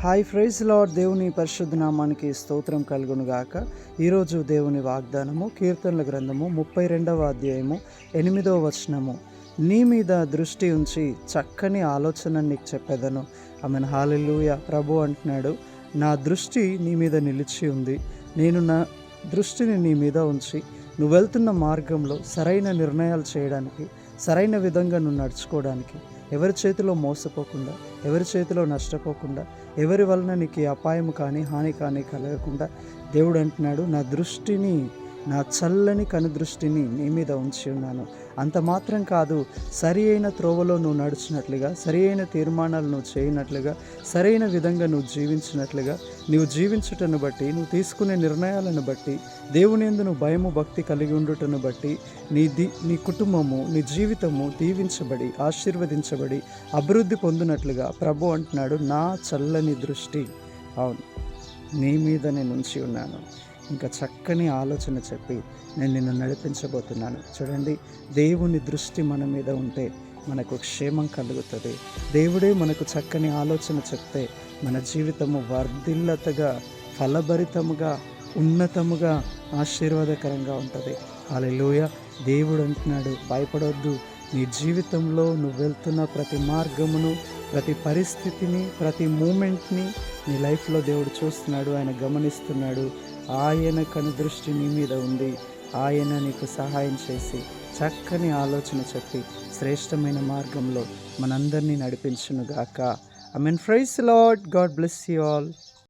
Hi praise lord. దేవుని పరిశుద్ధ నామానికి స్తోత్రం కలుగునుగాక. ఈరోజు దేవుని వాగ్దానము కీర్తనల గ్రంథము 32వ అధ్యాయము 8వ వచనము. నీ మీద దృష్టి ఉంచి చక్కని ఆలోచన నీకు చెప్పేదను. ఆమెన్. హల్లెలూయా. ప్రభు అంటున్నాడు, నా దృష్టి నీ మీద నిలిచి ఉంది. నేను నా దృష్టిని నీ మీద ఉంచి నువ్వు వెళ్తున్న మార్గంలో సరైన నిర్ణయాలు చేయడానికి, సరైన విధంగా నువ్వు నడుచుకోవడానికి, ఎవరి చేతిలో మోసపోకుండా, ఎవరి చేతిలో నష్టపోకుండా, ఎవరి వలన నీకు అపాయం కానీ హాని కానీ కలగకుండా దేవుడు అంటున్నాడు, నా దృష్టిని, నా చల్లని కనుదృష్టిని నీ మీద ఉంచి ఉన్నాను. అంత మాత్రం కాదు, సరి అయిన త్రోవలో నువ్వు నడిచినట్లుగా, సరి అయిన తీర్మానాలు నువ్వు చేయనట్లుగా, సరైన విధంగా నువ్వు జీవించినట్లుగా, నువ్వు జీవించుటను బట్టి, నువ్వు తీసుకునే నిర్ణయాలను బట్టి, దేవుని యందు నువ్వు భయము భక్తి కలిగి ఉండుటను బట్టి నీ కుటుంబము, నీ జీవితము దీవించబడి, ఆశీర్వదించబడి, అభివృద్ధి పొందినట్లుగా ప్రభు అంటున్నాడు, నా చల్లని దృష్టి, అవును, నీ మీద నేను ఉంచి ఉన్నాను. ఇంకా చక్కని ఆలోచన చెప్పి నేను నిన్ను నడిపించబోతున్నాను. చూడండి, దేవుని దృష్టి మన మీద ఉంటే మనకు క్షేమం కలుగుతుంది. దేవుడే మనకు చక్కని ఆలోచన చెప్తే మన జీవితము వర్ధిల్లతగా, ఫలభరితముగా, ఉన్నతముగా, ఆశీర్వాదకరంగా ఉంటుంది. హల్లెలూయా. దేవుడు అంటున్నాడు, భయపడొద్దు. నీ జీవితంలో నువ్వు వెళ్తున్న ప్రతి మార్గమును, ప్రతి పరిస్థితిని, ప్రతి మూమెంట్ని నీ లైఫ్లో దేవుడు చూస్తున్నాడు, ఆయన గమనిస్తున్నాడు. ఆయన కనుదృష్టి నీ మీద ఉంది. ఆయన నీకు సహాయం చేసి చక్కని ఆలోచన చెప్పి శ్రేష్టమైన మార్గంలో మనందరినీ నడిపించునుగాక. Amen. Praise the lord. God bless you all.